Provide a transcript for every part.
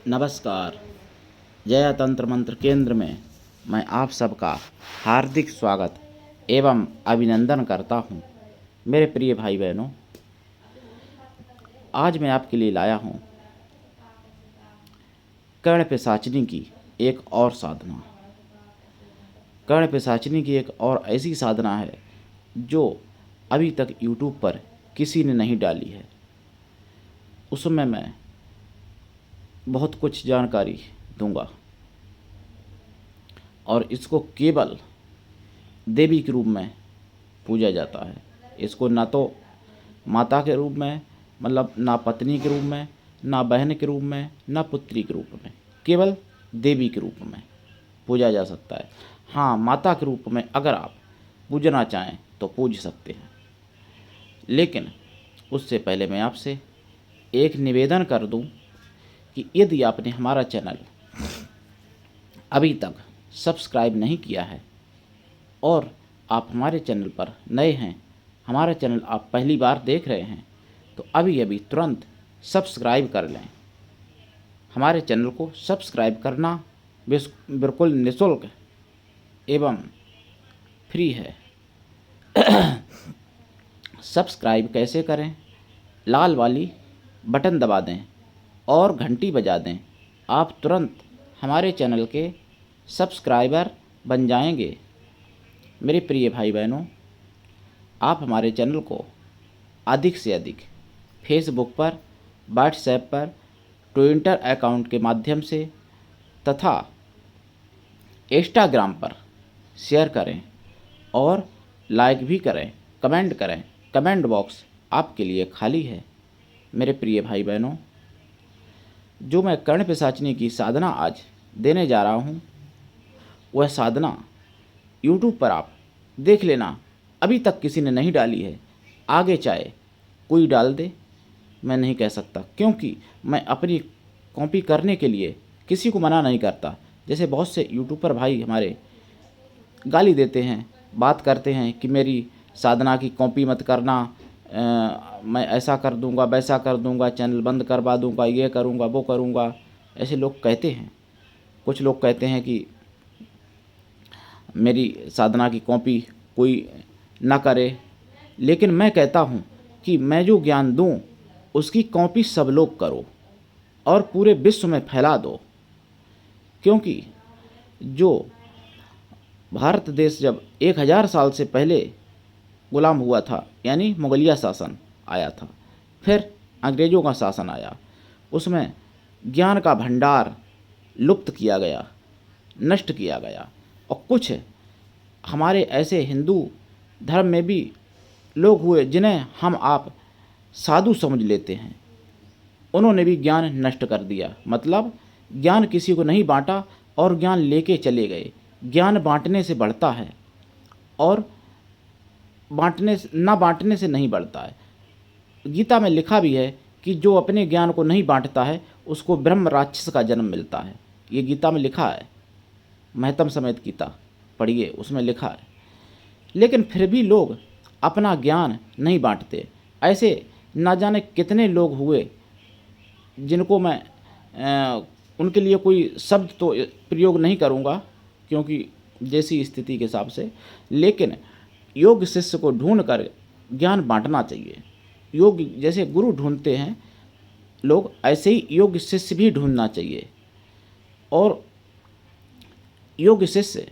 नमस्कार। जया तंत्र मंत्र केंद्र में मैं आप सबका हार्दिक स्वागत एवं अभिनंदन करता हूं। मेरे प्रिय भाई बहनों, आज मैं आपके लिए लाया हूं कर्ण पिशाचिनी की एक और साधना। कर्ण पिशाचिनी की एक और ऐसी साधना है जो अभी तक YouTube पर किसी ने नहीं डाली है। उसमें मैं बहुत कुछ जानकारी दूंगा और इसको केवल देवी के रूप में पूजा जाता है। इसको ना तो माता के रूप में, मतलब ना पत्नी के रूप में, ना बहन के रूप में, ना पुत्री के रूप में, केवल देवी के रूप में पूजा जा सकता है। हाँ, माता के रूप में अगर आप पूजना चाहें तो पूज सकते हैं, लेकिन उससे पहले मैं आपसे एक निवेदन कर दूं कि यदि आपने हमारा चैनल अभी तक सब्सक्राइब नहीं किया है और आप हमारे चैनल पर नए हैं, हमारा चैनल आप पहली बार देख रहे हैं, तो अभी अभी तुरंत सब्सक्राइब कर लें। हमारे चैनल को सब्सक्राइब करना बिल्कुल निःशुल्क एवं फ्री है। सब्सक्राइब कैसे करें? लाल वाली बटन दबा दें और घंटी बजा दें। आप तुरंत हमारे चैनल के सब्सक्राइबर बन जाएंगे। मेरे प्रिय भाई बहनों, आप हमारे चैनल को अधिक से अधिक फेसबुक पर, व्हाट्सएप पर, ट्विटर अकाउंट के माध्यम से तथा इंस्टाग्राम पर शेयर करें और लाइक भी करें, कमेंट करें। कमेंट बॉक्स आपके लिए खाली है। मेरे प्रिय भाई बहनों, जो मैं कर्ण पिशाचिनी की साधना आज देने जा रहा हूँ, वह साधना YouTube पर आप देख लेना। अभी तक किसी ने नहीं डाली है, आगे चाहे कोई डाल दे, मैं नहीं कह सकता, क्योंकि मैं अपनी कॉपी करने के लिए किसी को मना नहीं करता। जैसे बहुत से यूट्यूबर भाई हमारे गाली देते हैं, बात करते हैं कि मेरी साधना की कॉपी मत करना, मैं ऐसा कर दूंगा, वैसा कर दूंगा, चैनल बंद करवा दूंगा, ये करूंगा, वो करूंगा, ऐसे लोग कहते हैं। कुछ लोग कहते हैं कि मेरी साधना की कॉपी कोई ना करे, लेकिन मैं कहता हूँ कि मैं जो ज्ञान दूँ उसकी कॉपी सब लोग करो और पूरे विश्व में फैला दो। क्योंकि जो भारत देश जब 1000 साल से पहले गुलाम हुआ था, यानी मुगलिया शासन आया था, फिर अंग्रेज़ों का शासन आया, उसमें ज्ञान का भंडार लुप्त किया गया, नष्ट किया गया। और कुछ हमारे ऐसे हिंदू धर्म में भी लोग हुए जिन्हें हम आप साधु समझ लेते हैं, उन्होंने भी ज्ञान नष्ट कर दिया। मतलब ज्ञान किसी को नहीं बांटा और ज्ञान लेके चले गए। ज्ञान बांटने से बढ़ता है और बांटने से नहीं बढ़ता है। गीता में लिखा भी है कि जो अपने ज्ञान को नहीं बांटता है उसको ब्रह्म राक्षस का जन्म मिलता है। ये गीता में लिखा है, महतम समेत गीता पढ़िए, उसमें लिखा है। लेकिन फिर भी लोग अपना ज्ञान नहीं बांटते। ऐसे ना जाने कितने लोग हुए जिनको मैं उनके लिए कोई शब्द तो प्रयोग नहीं करूँगा, क्योंकि जैसी स्थिति के हिसाब से, लेकिन योग्य शिष्य को ढूंढ कर ज्ञान बांटना चाहिए। योग्य जैसे गुरु ढूंढते हैं लोग, ऐसे ही योग्य शिष्य भी ढूंढना चाहिए और योग्य शिष्य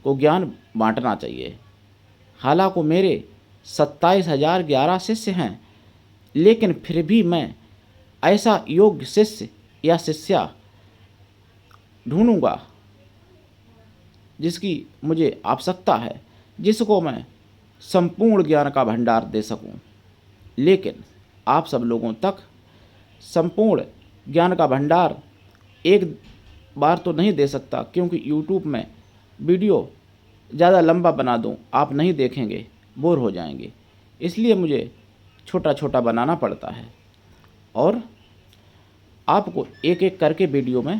को ज्ञान बांटना चाहिए। हालांकि मेरे 27,011 शिष्य हैं, लेकिन फिर भी मैं ऐसा योग्य शिष्य या शिष्या ढूंढूंगा जिसकी मुझे आवश्यकता है, जिसको मैं संपूर्ण ज्ञान का भंडार दे सकूं। लेकिन आप सब लोगों तक संपूर्ण ज्ञान का भंडार एक बार तो नहीं दे सकता, क्योंकि YouTube में वीडियो ज़्यादा लंबा बना दूं, आप नहीं देखेंगे, बोर हो जाएंगे। इसलिए मुझे छोटा छोटा बनाना पड़ता है और आपको एक एक करके वीडियो में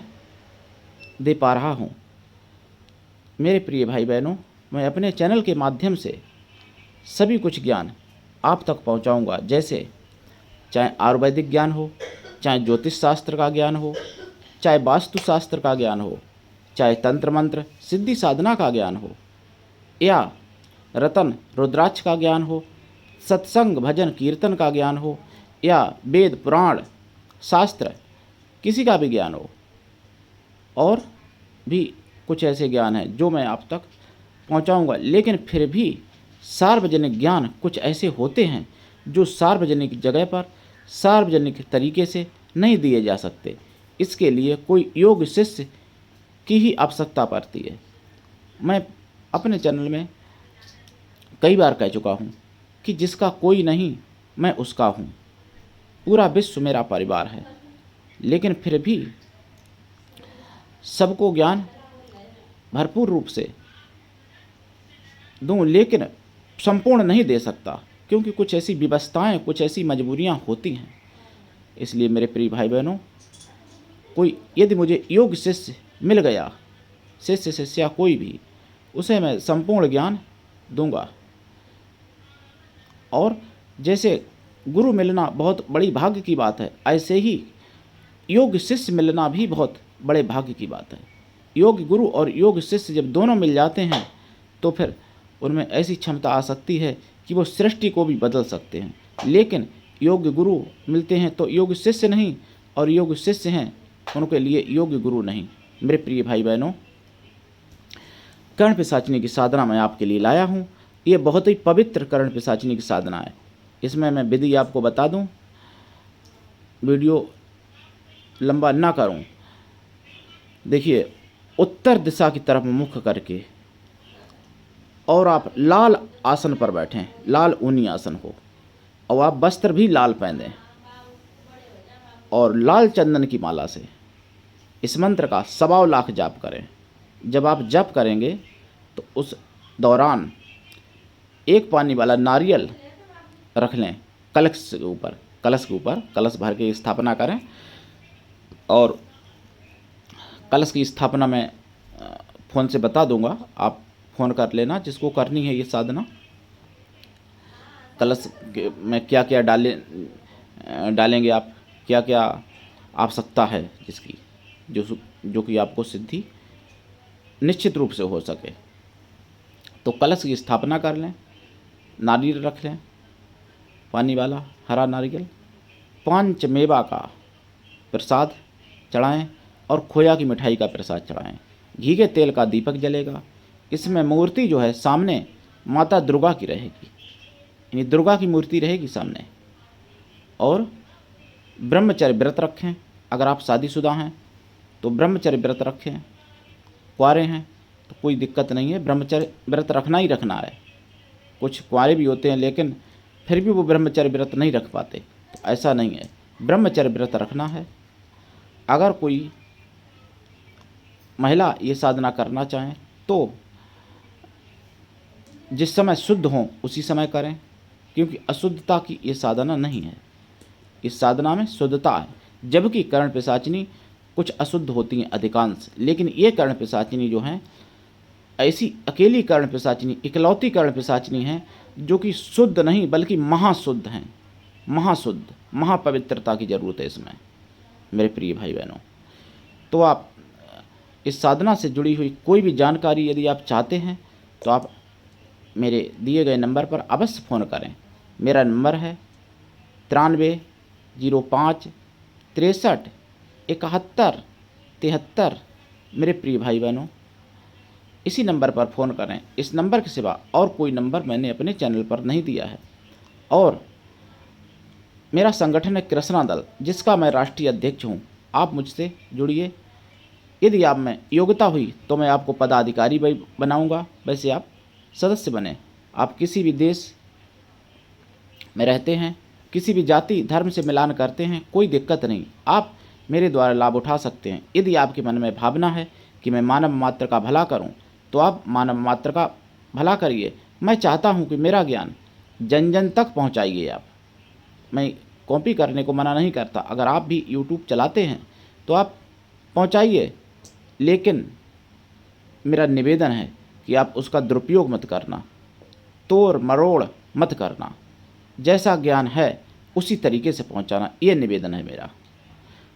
दे पा रहा हूं। मेरे प्रिय भाई बहनों, मैं अपने चैनल के माध्यम से सभी कुछ ज्ञान आप तक पहुंचाऊंगा। जैसे चाहे आयुर्वेदिक ज्ञान हो, चाहे ज्योतिष शास्त्र का ज्ञान हो, चाहे वास्तुशास्त्र का ज्ञान हो, चाहे तंत्र मंत्र सिद्धि साधना का ज्ञान हो, या रतन रुद्राक्ष का ज्ञान हो, सत्संग भजन कीर्तन का ज्ञान हो, या वेद पुराण शास्त्र किसी का भी ज्ञान हो, और भी कुछ ऐसे ज्ञान हैं जो मैं आप तक पहुंचाऊंगा। लेकिन फिर भी सार्वजनिक ज्ञान कुछ ऐसे होते हैं जो सार्वजनिक जगह पर सार्वजनिक तरीके से नहीं दिए जा सकते। इसके लिए कोई योग्य शिष्य की ही आवश्यकता पड़ती है। मैं अपने चैनल में कई बार कह चुका हूँ कि जिसका कोई नहीं मैं उसका हूँ, पूरा विश्व मेरा परिवार है। लेकिन फिर भी सबको ज्ञान भरपूर रूप से दूं, लेकिन संपूर्ण नहीं दे सकता, क्योंकि कुछ ऐसी व्यवस्थाएं, कुछ ऐसी मजबूरियां होती हैं। इसलिए मेरे प्रिय भाई बहनों, कोई यदि मुझे योग्य शिष्य मिल गया, शिष्य शिष्या कोई भी, उसे मैं संपूर्ण ज्ञान दूंगा। और जैसे गुरु मिलना बहुत बड़ी भाग्य की बात है, ऐसे ही योग्य शिष्य मिलना भी बहुत बड़े भाग्य की बात है। योग्य गुरु और योग्य शिष्य जब दोनों मिल जाते हैं तो फिर उनमें ऐसी क्षमता आ सकती है कि वो सृष्टि को भी बदल सकते हैं। लेकिन योग्य गुरु मिलते हैं तो योग्य शिष्य नहीं, और योग्य शिष्य हैं उनके लिए योग्य गुरु नहीं। मेरे प्रिय भाई बहनों, कर्ण पिशाचिनी की साधना मैं आपके लिए लाया हूँ। ये बहुत ही पवित्र कर्ण पिशाचिनी की साधना है। इसमें मैं विधि आपको बता दूँ, वीडियो लंबा ना करूँ। देखिए, उत्तर दिशा की तरफ मुख करके और आप लाल आसन पर बैठें, लाल ऊनी आसन हो, और आप वस्त्र भी लाल पहनें और लाल चंदन की माला से इस मंत्र का 1.25 लाख जाप करें। जब आप जप करेंगे तो उस दौरान एक पानी वाला नारियल रख लें कलश के ऊपर, कलश भर के स्थापना करें। और कलश की स्थापना मैं फ़ोन से बता दूंगा, आप फ़ोन कर लेना जिसको करनी है ये साधना। कलश में क्या क्या डालेंगे आप, क्या क्या आवश्यकता है जिसकी, जो कि आपको सिद्धि निश्चित रूप से हो सके। तो कलश की स्थापना कर लें, नारियल रख लें, पानी वाला हरा नारियल, 5 मेवा का प्रसाद चढ़ाएं और खोया की मिठाई का प्रसाद चढ़ाएं। घी के तेल का दीपक जलेगा। इसमें मूर्ति जो है सामने माता दुर्गा की रहेगी, यानी दुर्गा की मूर्ति रहेगी सामने। और ब्रह्मचर्य व्रत रखें। अगर आप शादीशुदा हैं तो ब्रह्मचर्य व्रत रखें, कुंवारे हैं तो कोई दिक्कत नहीं है, ब्रह्मचर्य व्रत रखना ही रखना है। कुछ कुंवारे भी होते हैं लेकिन फिर भी वो ब्रह्मचर्य व्रत नहीं रख पाते, तो ऐसा नहीं है, ब्रह्मचर्य व्रत रखना है। अगर कोई महिला ये साधना करना चाहें तो जिस समय शुद्ध हों उसी समय करें, क्योंकि अशुद्धता की ये साधना नहीं है, इस साधना में शुद्धता है। जबकि कर्ण पिशाचिनी कुछ अशुद्ध होती हैं अधिकांश, लेकिन ये कर्ण पिशाचिनी जो हैं ऐसी अकेली कर्ण पिशाचिनी, इकलौती कर्ण पिशाचिनी हैं जो कि शुद्ध नहीं बल्कि महाशुद्ध हैं। महाशुद्ध, महापवित्रता की ज़रूरत है इसमें मेरे प्रिय भाई बहनों। तो आप इस साधना से जुड़ी हुई कोई भी जानकारी यदि आप चाहते हैं तो आप मेरे दिए गए नंबर पर अवश्य फ़ोन करें। मेरा नंबर है 93 05 63 71 73। मेरे प्रिय भाई बहनों, इसी नंबर पर फ़ोन करें। इस नंबर के सिवा और कोई नंबर मैंने अपने चैनल पर नहीं दिया है। और मेरा संगठन है कृष्णा दल, जिसका मैं राष्ट्रीय अध्यक्ष हूँ। आप मुझसे जुड़िए। यदि आप में योग्यता हुई तो मैं आपको पदाधिकारी बनाऊंगा, वैसे आप सदस्य बने। आप किसी भी देश में रहते हैं, किसी भी जाति धर्म से मिलान करते हैं, कोई दिक्कत नहीं, आप मेरे द्वारा लाभ उठा सकते हैं। यदि आपके मन में भावना है कि मैं मानव मात्र का भला करूं, तो आप मानव मात्र का भला करिए। मैं चाहता हूं कि मेरा ज्ञान जन जन तक पहुंचाइए आप। मैं कॉपी करने को मना नहीं करता। अगर आप भी यूट्यूब चलाते हैं तो आप पहुंचाइए, लेकिन मेरा निवेदन है कि आप उसका दुरुपयोग मत करना, तोड़ मरोड़ मत करना। जैसा ज्ञान है उसी तरीके से पहुंचाना, ये निवेदन है मेरा।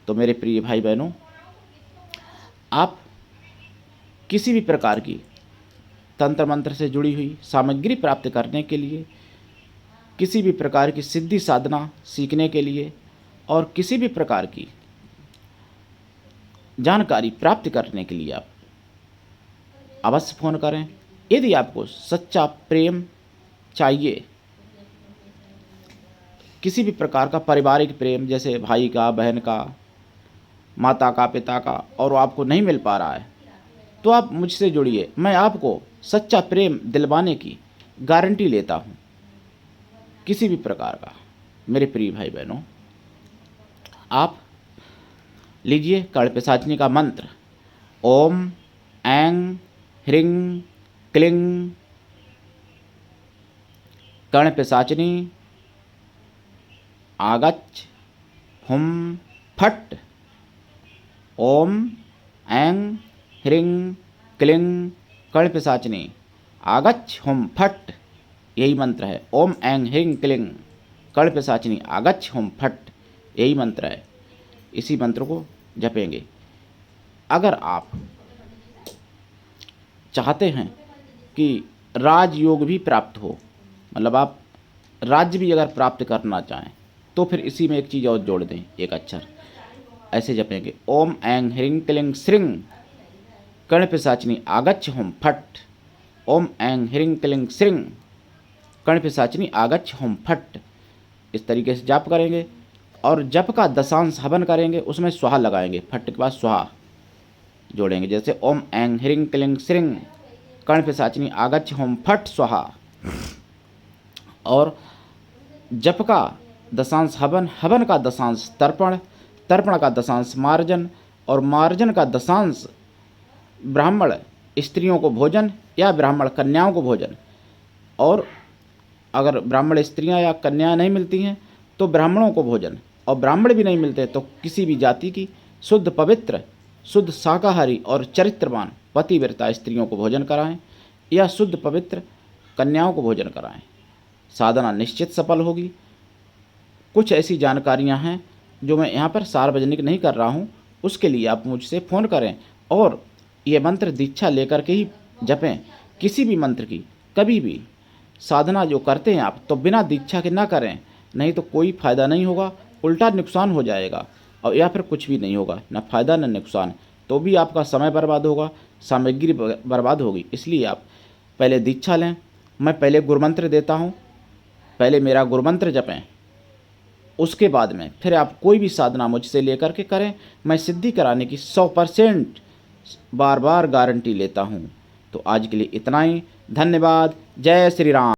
तो मेरे प्रिय भाई बहनों, आप किसी भी प्रकार की तंत्र मंत्र से जुड़ी हुई सामग्री प्राप्त करने के लिए, किसी भी प्रकार की सिद्धि साधना सीखने के लिए और किसी भी प्रकार की जानकारी प्राप्त करने के लिए आप अवश्य फ़ोन करें। यदि आपको सच्चा प्रेम चाहिए, किसी भी प्रकार का पारिवारिक प्रेम, जैसे भाई का, बहन का, माता का, पिता का, और वो आपको नहीं मिल पा रहा है, तो आप मुझसे जुड़िए। मैं आपको सच्चा प्रेम दिलवाने की गारंटी लेता हूँ, किसी भी प्रकार का। मेरे प्रिय भाई बहनों, आप लीजिए कड़पिशाचिनी का मंत्र, ओम ऐं ह्रीं क्लीं कणपिशाचिनी आगच्छ हुम फट। ओम ऐं ह्रीं क्लीं कणपिशाचिनी आगच्छ हुम फट, यही मंत्र है। ओम ऐं ह्रीं क्लीं कणपिशाचिनी आगच्छ हुम फट, यही मंत्र है। इसी मंत्र को जपेंगे। अगर आप चाहते हैं कि राजयोग भी प्राप्त हो, मतलब आप राज्य भी अगर प्राप्त करना चाहें, तो फिर इसी में एक चीज़ और जोड़ दें, एक अक्षर। ऐसे जपेंगे, ओम ऐं ह्रीं क्लीं श्रीं कणपिशाचिनी आगच्छ हुम फट। ओम ऐं ह्रीं क्लीं श्रीं कणपिशाचिनी आगच्छ हुम फट। इस तरीके से जाप करेंगे और जप का दशांश हवन करेंगे, उसमें स्वाहा लगाएंगे, फट के बाद स्वाहा जोड़ेंगे। जैसे ओम ऐं ह्रीं क्लीं श्रीं कणपिशाचिनी आगच्छ हुम फट स्वाहा। और जप का दशांश हवन, हवन का दशांश तर्पण, तर्पण का दशांश मार्जन, और मार्जन का दशांश ब्राह्मण स्त्रियों को भोजन या ब्राह्मण कन्याओं को भोजन। और अगर ब्राह्मण स्त्रियां या कन्याएं नहीं मिलती हैं तो ब्राह्मणों को भोजन, और ब्राह्मण भी नहीं मिलते तो किसी भी जाति की शुद्ध पवित्र, शुद्ध शाकाहारी और चरित्रवान पतिव्रता स्त्रियों को भोजन कराएं या शुद्ध पवित्र कन्याओं को भोजन कराएं। साधना निश्चित सफल होगी। कुछ ऐसी जानकारियां हैं जो मैं यहाँ पर सार्वजनिक नहीं कर रहा हूँ, उसके लिए आप मुझसे फ़ोन करें और ये मंत्र दीक्षा लेकर के ही जपें। किसी भी मंत्र की कभी भी साधना जो करते हैं आप, तो बिना दीक्षा के ना करें, नहीं तो कोई फ़ायदा नहीं होगा, उल्टा नुकसान हो जाएगा, और या फिर कुछ भी नहीं होगा, ना फ़ायदा ना नुकसान। तो भी आपका समय बर्बाद होगा, सामग्री बर्बाद होगी। इसलिए आप पहले दीक्षा लें। मैं पहले गुरुमंत्र देता हूँ, पहले मेरा गुरुमंत्र जपें, उसके बाद में फिर आप कोई भी साधना मुझसे लेकर के करें। मैं सिद्धि कराने की 100% बार बार गारंटी लेता हूँ। तो आज के लिए इतना ही। धन्यवाद। जय श्री राम।